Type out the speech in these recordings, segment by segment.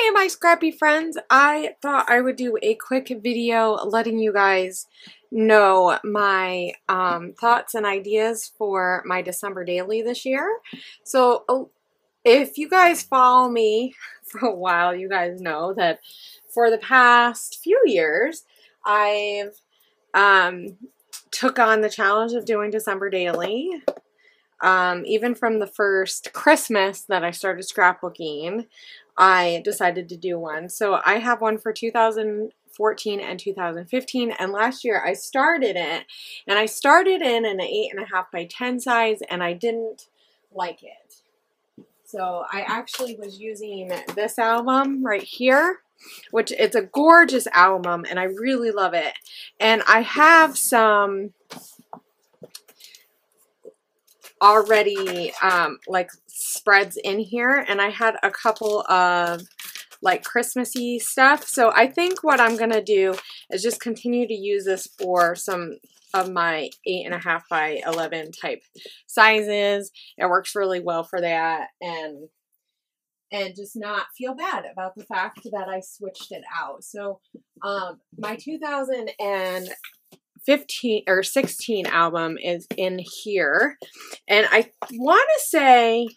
Hey my scrappy friends, I thought I would do a quick video letting you guys know my thoughts and ideas for my December daily this year. So if you guys follow me for a while, you guys know that for the past few years I've took on the challenge of doing December daily. Even from the first Christmas that I started scrapbooking, I decided to do one. So I have one for 2014 and 2015, and last year I started it, and I started in an 8.5 by 10 size, and I didn't like it. So I actually was using this album right here, which it's a gorgeous album, and I really love it. And I have some already like spreads in here, and I had a couple of like Christmassy stuff. So I think what I'm gonna do is just continue to use this for some of my 8.5 by 11 type sizes. It works really well for that, and just not feel bad about the fact that I switched it out. So my 2015 or 16 album is in here, and I want to say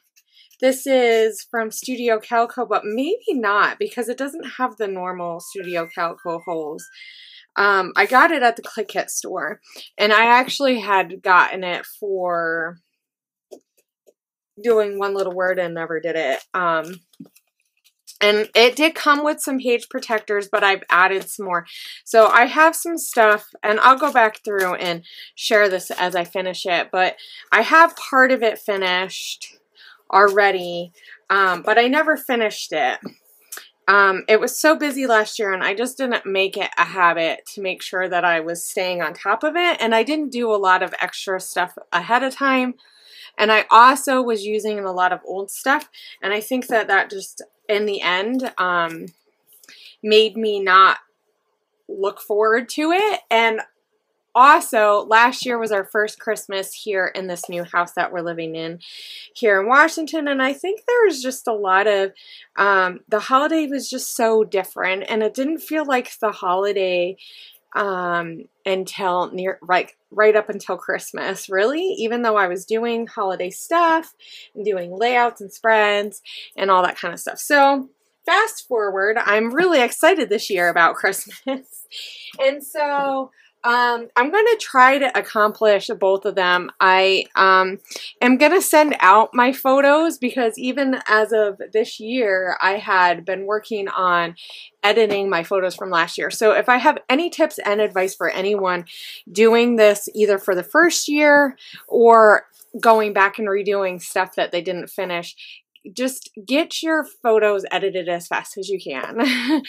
this is from Studio Calico, but maybe not, because it doesn't have the normal Studio Calico holes. I got it at the Click Kit store, and I actually had gotten it for doing one little word and never did it. And it did come with some page protectors, but I've added some more. So I have some stuff, and I'll go back through and share this as I finish it. But I have part of it finished already, but I never finished it. It was so busy last year, and I just didn't make it a habit to make sure that I was staying on top of it. And I didn't do a lot of extra stuff ahead of time. And I also was using a lot of old stuff, and I think that that just, in the end, made me not look forward to it. And also, last year was our first Christmas here in this new house that we're living in here in Washington, and I think there was just a lot of, the holiday was just so different, and it didn't feel like the holiday until right up until Christmas, really, even though I was doing holiday stuff and doing layouts and spreads and all that kind of stuff. So fast forward, I'm really excited this year about Christmas. And so I'm going to try to accomplish both of them. I am going to send out my photos, because even as of this year, I had been working on editing my photos from last year. So if I have any tips and advice for anyone doing this either for the first year or going back and redoing stuff that they didn't finish, just get your photos edited as fast as you can.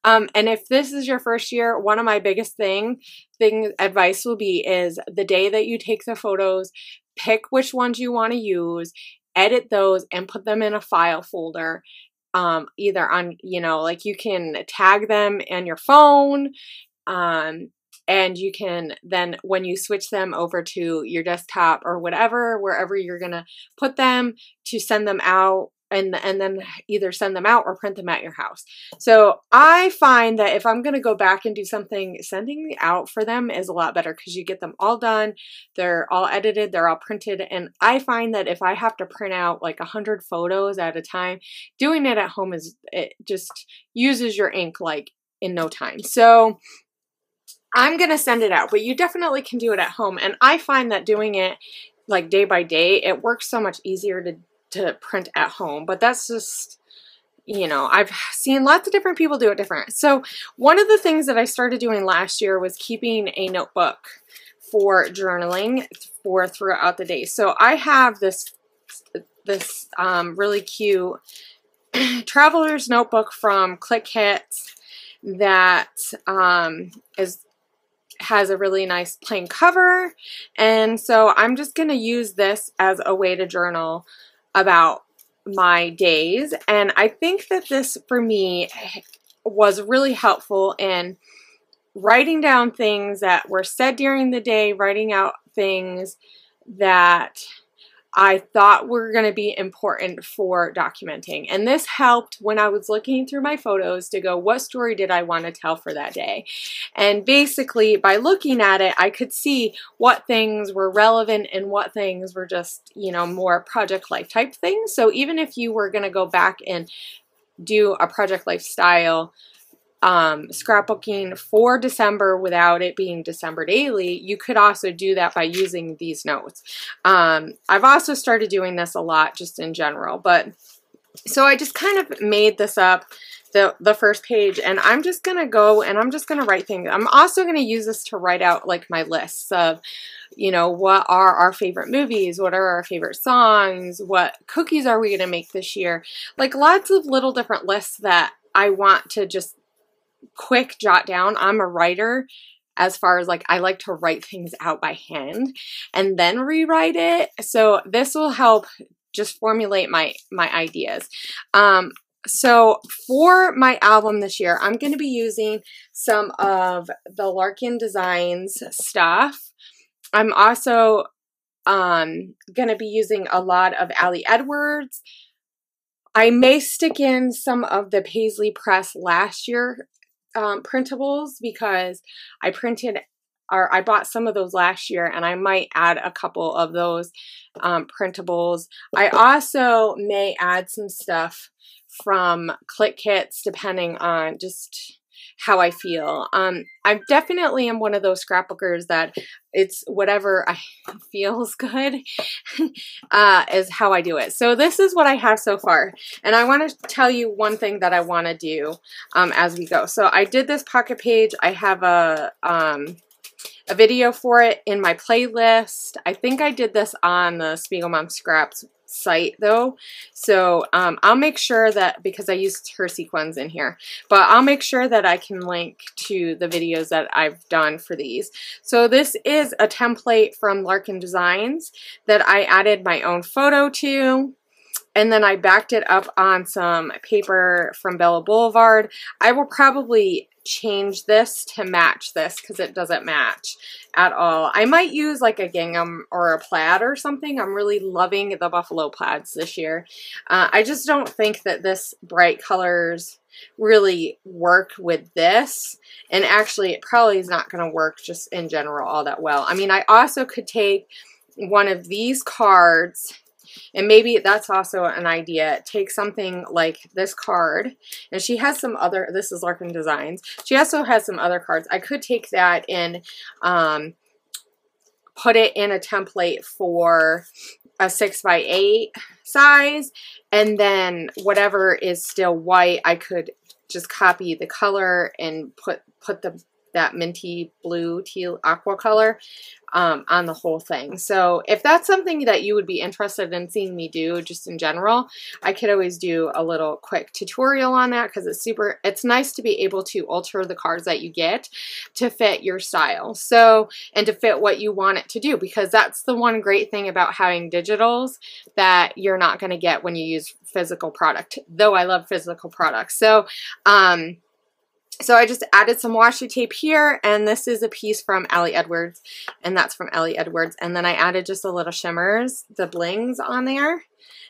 And if this is your first year, one of my biggest advice will be is the day that you take the photos, pick which ones you want to use, edit those, and put them in a file folder. Either on, like you can tag them in your phone, and you can then, when you switch them over to your desktop or whatever, wherever you're going to put them, to send them out, and then either send them out or print them at your house. So I find that if I'm going to go back and do something, sending out for them is a lot better, because you get them all done. They're all edited. They're all printed. And I find that if I have to print out like 100 photos at a time, doing it at home it just uses your ink like in no time. So I'm going to send it out, but you definitely can do it at home. And I find that doing it like day by day, it works so much easier to print at home. But that's just, I've seen lots of different people do it different. So one of the things that I started doing last year was keeping a notebook for journaling for throughout the day. So I have this really cute traveler's notebook from Click Kit that has a really nice plain cover, and so I'm just going to use this as a way to journal about my days. And I think that this for me was really helpful in writing down things that were said during the day, writing out things that I thought were going to be important for documenting. And this helped when I was looking through my photos to go, what story did I want to tell for that day? And basically by looking at it, I could see what things were relevant and what things were just, you know, more project life type things. So even if you were going to go back and do a project lifestyle scrapbooking for December without it being December daily, you could also do that by using these notes. I've also started doing this a lot just in general, but so I just kind of made this up, the first page, and I'm just gonna go and I'm just gonna write things. I'm also gonna use this to write out like my lists of, you know, what are our favorite movies, what are our favorite songs, what cookies are we gonna make this year, like lots of little different lists that I want to just quick jot down. I'm a writer as far as like I like to write things out by hand and then rewrite it. So this will help just formulate my ideas. So for my album this year, I'm going to be using some of the Larkin Designs stuff. I'm also going to be using a lot of Ali Edwards. I may stick in some of the Paisley Press last year printables because I bought some of those last year, and I might add a couple of those printables. I also may add some stuff from Click Kits depending on just how I feel. I definitely am one of those scrapbookers that it's whatever feels good is how I do it. So this is what I have so far. And I want to tell you one thing that I want to do as we go. So I did this pocket page. I have a video for it in my playlist. I think I did this on the Spiegel Mom Scraps site though, so I'll make sure that, because I used her sequins in here, but I'll make sure that I can link to the videos that I've done for these. So this is a template from Larkin Designs that I added my own photo to, and then I backed it up on some paper from Bella Boulevard. I will probably change this to match this because it doesn't match at all. I might use like a gingham or a plaid or something. I'm really loving the buffalo plaids this year. I just don't think that this bright colors really work with this, and actually it probably is not going to work just in general all that well. I mean, I also could take one of these cards, and maybe that's also an idea. Take something like this card, and she has some other, this is Larkin Designs. She also has some other cards. I could take that and put it in a template for a 6x8 size, and then whatever is still white, I could just copy the color and put that minty blue teal aqua color on the whole thing. So if that's something that you would be interested in seeing me do just in general, I could always do a little quick tutorial on that, because it's nice to be able to alter the cards that you get to fit your style, so, and to fit what you want it to do, because that's the one great thing about having digitals that you're not going to get when you use physical product, though I love physical products. So so I just added some washi tape here, and this is a piece from Ali Edwards, and that's from Ali Edwards. And then I added just a little shimmers, the blings on there,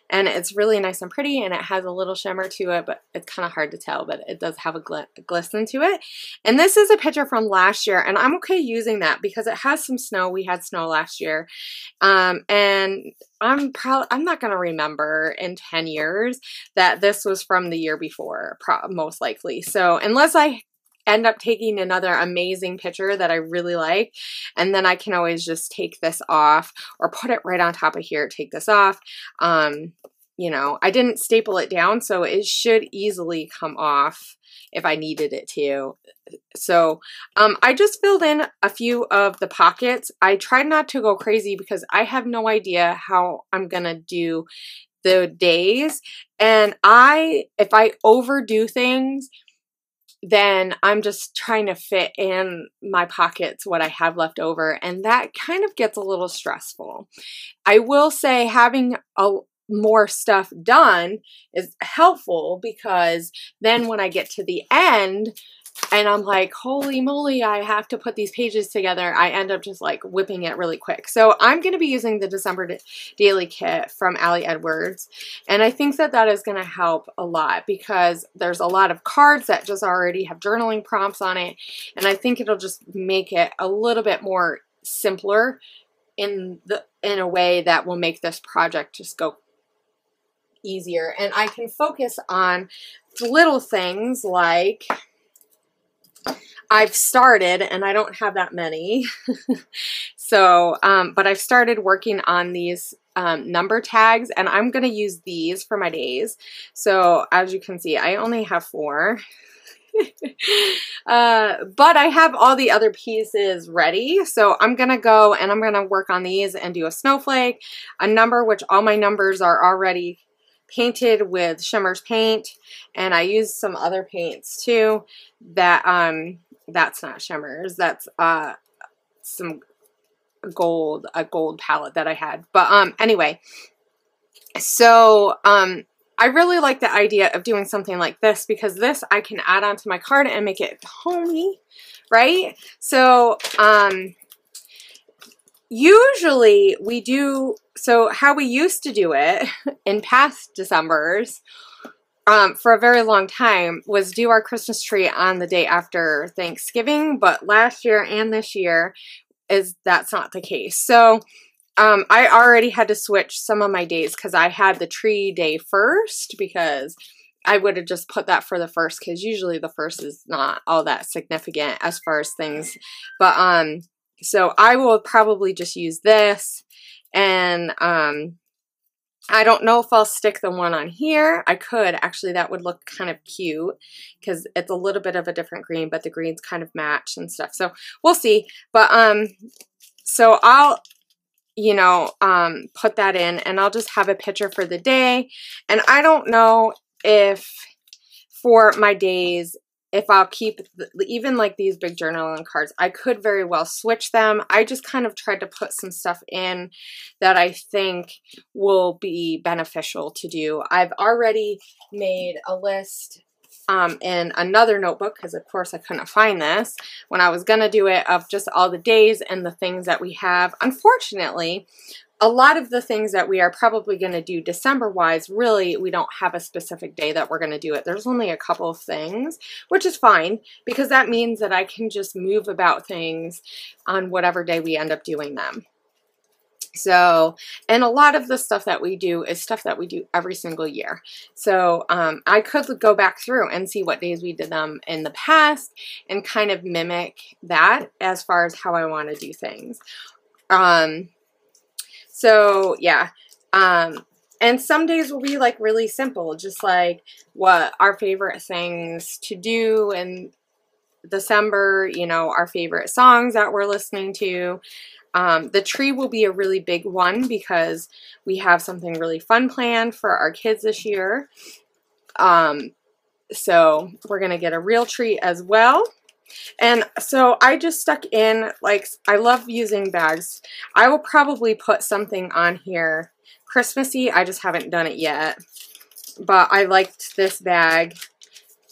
and it's really nice and pretty, and it has a little shimmer to it, but it's kind of hard to tell, but it does have a glisten to it. And this is a picture from last year, and I'm okay using that because it has some snow. We had snow last year, and I'm not going to remember in 10 years that this was from the year before, most likely. So unless I end up taking another amazing picture that I really like, and then I can always just take this off or put it right on top of here, take this off. You know, I didn't staple it down, so it should easily come off if I needed it to. So I just filled in a few of the pockets. I tried not to go crazy because I have no idea how I'm gonna do the days, and if I overdo things, then I'm just trying to fit in my pockets what I have left over, and that kind of gets a little stressful. I will say having more stuff done is helpful, because then when I get to the end, and I'm like, holy moly, I have to put these pages together. I end up just like whipping it really quick. So I'm going to be using the December Daily Kit from Ali Edwards, and I think that that is going to help a lot because there's a lot of cards that just already have journaling prompts on it, and I think it'll just make it a little bit more simpler in a way that will make this project just go easier, and I can focus on little things like I've started, and I don't have that many, so but I've started working on these number tags, and I'm going to use these for my days. So as you can see, I only have 4. But I have all the other pieces ready, so I'm gonna go and I'm gonna work on these and do a snowflake, a number, which all my numbers are already painted with Shimmer's paint, and I used some other paints too that that's not Shimmer's, that's some a gold palette that I had. But anyway, so I really like the idea of doing something like this because this I can add onto my card and make it homey, right? So usually we do, so how we used to do it in past Decembers for a very long time was do our Christmas tree on the day after Thanksgiving, but last year and this year that's not the case. So I already had to switch some of my days because I had the tree day first, because I would have just put that for the first, because usually the first is not all that significant as far as things. But so I will probably just use this, and I don't know if I'll stick the one on here. I could actually, that would look kind of cute because it's a little bit of a different green, but the greens kind of match and stuff. So we'll see. But so I'll, you know, put that in, and I'll just have a picture for the day. And I don't know if for my days, if I'll keep even like these big journaling cards, I could very well switch them. I just kind of tried to put some stuff in that I think will be beneficial to do. I've already made a list in another notebook, because of course I couldn't find this when I was going to do it, of just all the days and the things that we have. Unfortunately, a lot of the things that we are probably going to do December-wise, really, we don't have a specific day that we're going to do it. There's only a couple of things, which is fine, because that means that I can just move about things on whatever day we end up doing them. So, and a lot of the stuff that we do is stuff that we do every single year. So I could go back through and see what days we did them in the past and kind of mimic that as far as how I want to do things. So yeah, and some days will be like really simple, just like what our favorite things to do in December, you know, our favorite songs that we're listening to. The tree will be a really big one because we have something really fun planned for our kids this year. So we're going to get a real tree as well. And so I just stuck in, like, I love using bags. I will probably put something on here Christmassy. I just haven't done it yet. But I liked this bag.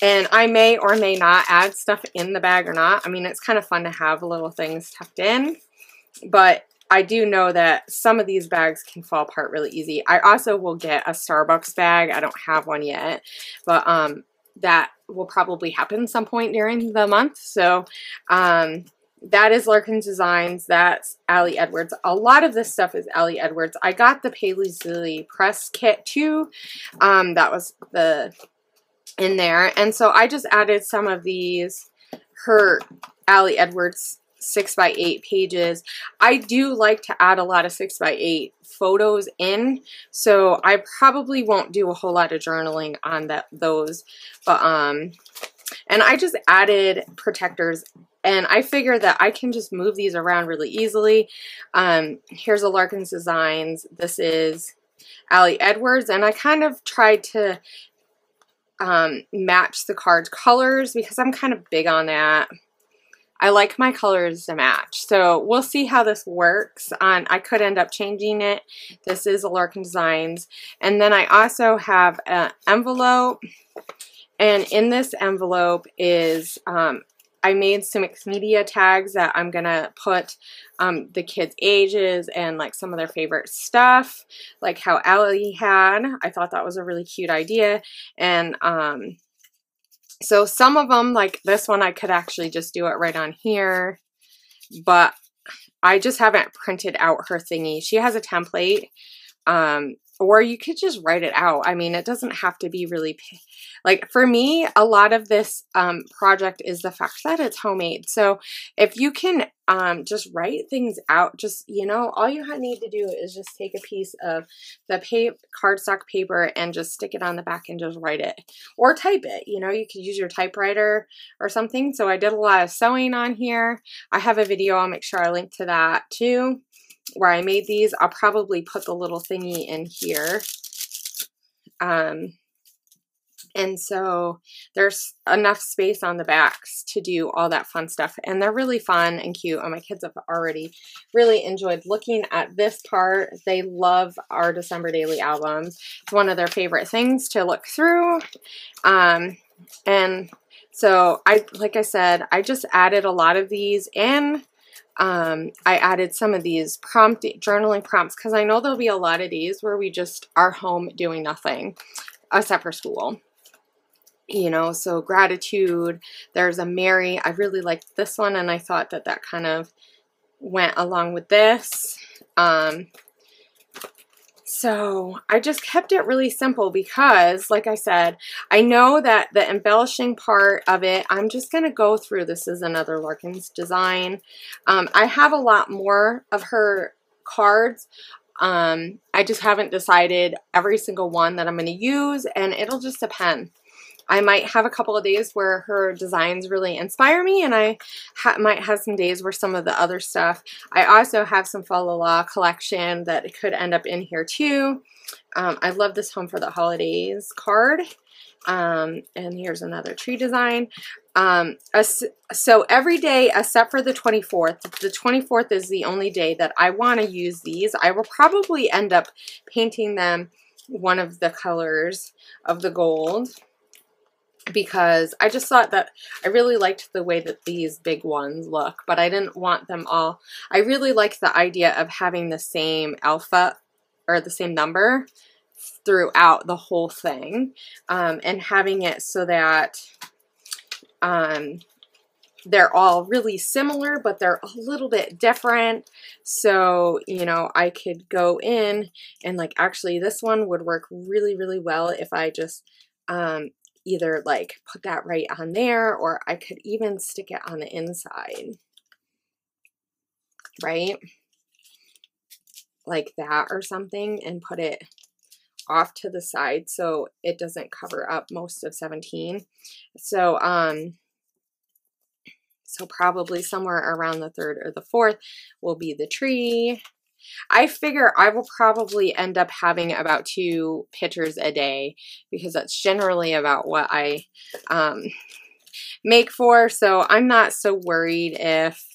And I may or may not add stuff in the bag or not. I mean, it's kind of fun to have little things tucked in. But I do know that some of these bags can fall apart really easy. I also will get a Starbucks bag. I don't have one yet. But that will probably happen some point during the month. So that is Larkin's Designs. That's Ali Edwards. A lot of this stuff is Ali Edwards. I got the Paisley press kit too. That was in there. And so I just added some of these, her Ali Edwards 6x8 pages. I do like to add a lot of 6x8 photos in, so I probably won't do a whole lot of journaling on those. But and I just added protectors, and I figure that I can just move these around really easily. Here's a Larkin's Designs. This is Ali Edwards, and I kind of tried to match the card colors because I'm kind of big on that. I like my colors to match. So we'll see how this works. I could end up changing it. This is a Larkin Designs. And then I also have an envelope. And in this envelope is, I made some mixed media tags that I'm going to put the kids' ages and like some of their favorite stuff, like how Allie had. I thought that was a really cute idea. And so some of them, like this one, I could actually just do it right on here, but I just haven't printed out her thingy. She has a template, or you could just write it out. I mean, it doesn't have to be really, like for me, a lot of this project is the fact that it's homemade. So if you can just write things out, just, you know, all you need to do is just take a piece of the cardstock paper and just stick it on the back and just write it or type it. You know, you could use your typewriter or something. So I did a lot of sewing on here. I have a video. I'll make sure I link to that too, where I made these. I'll probably put the little thingy in here. And so there's enough space on the backs to do all that fun stuff. And they're really fun and cute. And my kids have already really enjoyed looking at this part. They love our December daily albums. It's one of their favorite things to look through. And so like I said, I just added a lot of these in. I added some of these journaling prompts because I know there'll be a lot of days where we just are home doing nothing except for school. You know, so gratitude, there's a Mary. I really liked this one, and I thought that that kind of went along with this. So I just kept it really simple because, like I said, I know that the embellishing part of it, I'm just going to go through. This is another Larkins design. I have a lot more of her cards. I just haven't decided every single one that I'm going to use, and it'll just depend. I might have a couple of days where her designs really inspire me, and I might have some days where some of the other stuff. I also have some Fa La La collection that could end up in here too. I love this Home for the Holidays card. And here's another tree design. So every day except for the 24th. The 24th is the only day that I want to use these. I will probably end up painting them one of the colors of the gold, because I just thought that I really liked the way that these big ones look, but I didn't want them all. I really liked the idea of having the same alpha or the same number throughout the whole thing, and having it so that they're all really similar, but they're a little bit different. So, you know, I could go in and like, actually this one would work really, really well if I just either like put that right on there, or I could even stick it on the inside, right? Like that or something, and put it off to the side so it doesn't cover up most of 17. So, so probably somewhere around the 3rd or the 4th will be the tree. I figure I will probably end up having about 2 pictures a day, because that's generally about what I make for. So I'm not so worried if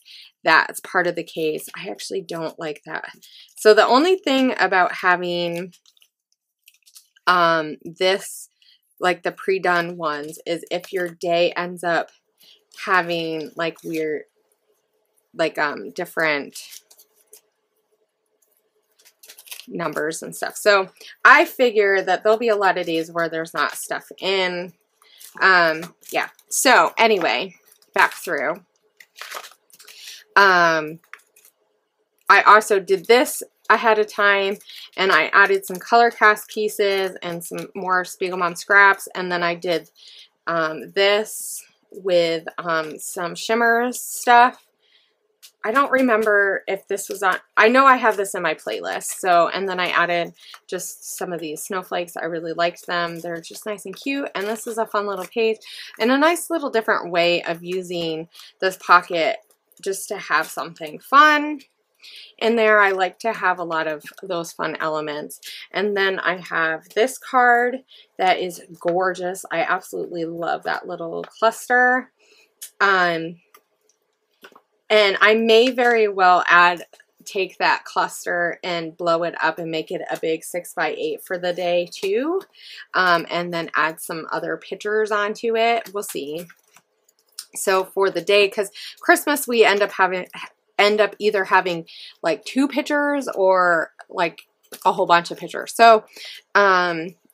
that's part of the case. I actually don't like that. So the only thing about having this, like the pre-done ones, is if your day ends up having like weird, like different numbers and stuff. So I figure that there'll be a lot of days where there's not stuff in. Yeah. So anyway, back through. I also did this ahead of time, and I added some color cast pieces and some more Spiegelman scraps, and then I did this with some shimmer stuff. I don't remember if this was on, I know I have this in my playlist. So, and then I added just some of these snowflakes. I really liked them. They're just nice and cute. And this is a fun little page and a nice little different way of using this pocket just to have something fun in there. I like to have a lot of those fun elements. And then I have this card that is gorgeous. I absolutely love that little cluster. And I may very well add take that cluster and blow it up and make it a big 6x8 for the day too, and then add some other pictures onto it. We'll see. So for the day, because Christmas we end up either having like 2 pictures or like a whole bunch of pictures. So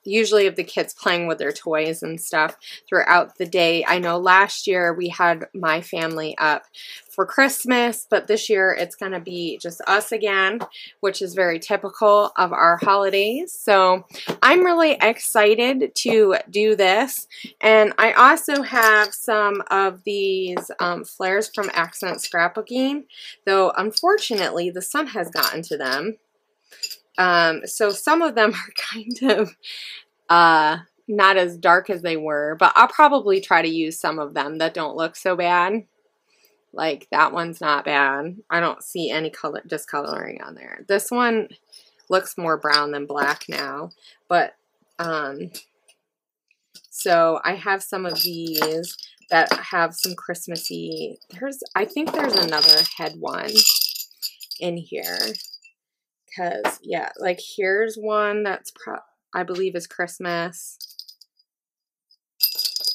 usually of the kids playing with their toys and stuff throughout the day. I know last year we had my family up for Christmas, but this year it's going to be just us again, which is very typical of our holidays. So I'm really excited to do this. And I also have some of these flares from Accent Scrapbooking, though unfortunately the sun has gotten to them. So some of them are kind of not as dark as they were, but I'll probably try to use some of them that don't look so bad. Like that one's not bad. I don't see any color discoloring on there. This one looks more brown than black now, but so I have some of these that have some Christmassy. I think there's another head one in here. Because, yeah, like here's one that's, I believe is Christmas.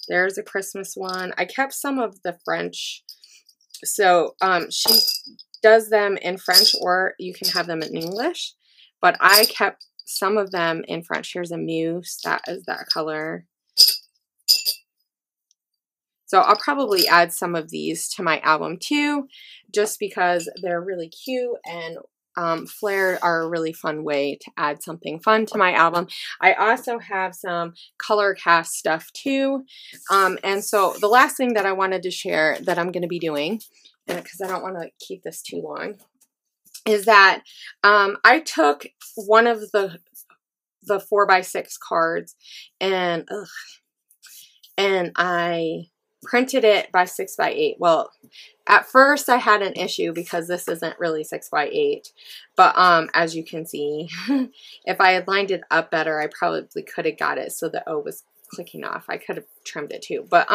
There's a Christmas one. I kept some of the French. So, she does them in French or you can have them in English. But I kept some of them in French. Here's a mousse. That is that color. So I'll probably add some of these to my album too, just because they're really cute, and flare are a really fun way to add something fun to my album. I also have some color cast stuff too. And so the last thing that I wanted to share that I'm going to be doing, because I don't want to keep this too long, is that I took one of the 4x6 cards and I printed it by 6x8. Well, at first I had an issue because this isn't really 6x8, but as you can see, if I had lined it up better, I probably could have got it so the O was clicking off. I could have trimmed it too, but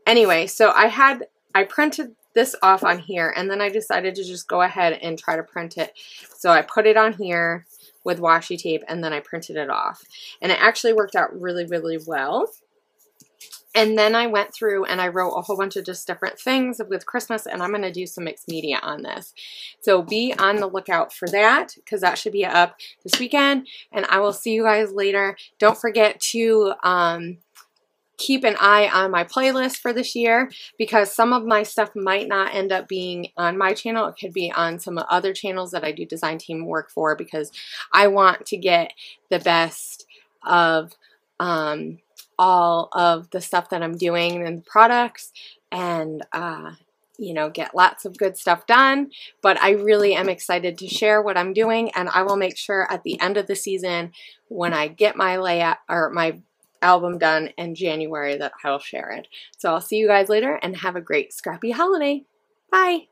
anyway, so I printed this off on here, and then I decided to just go ahead and try to print it. So I put it on here with washi tape, and then I printed it off, and it actually worked out really, really well. And then I went through and I wrote a whole bunch of just different things with Christmas, and I'm going to do some mixed media on this. So be on the lookout for that, because that should be up this weekend, and I will see you guys later. Don't forget to keep an eye on my playlist for this year, because some of my stuff might not end up being on my channel. It could be on some other channels that I do design team work for, because I want to get the best of all of the stuff that I'm doing and the products, and you know, get lots of good stuff done. But I really am excited to share what I'm doing, and I will make sure at the end of the season, when I get my layout or my album done in January, that I'll share it. So I'll see you guys later, and have a great scrappy holiday. Bye.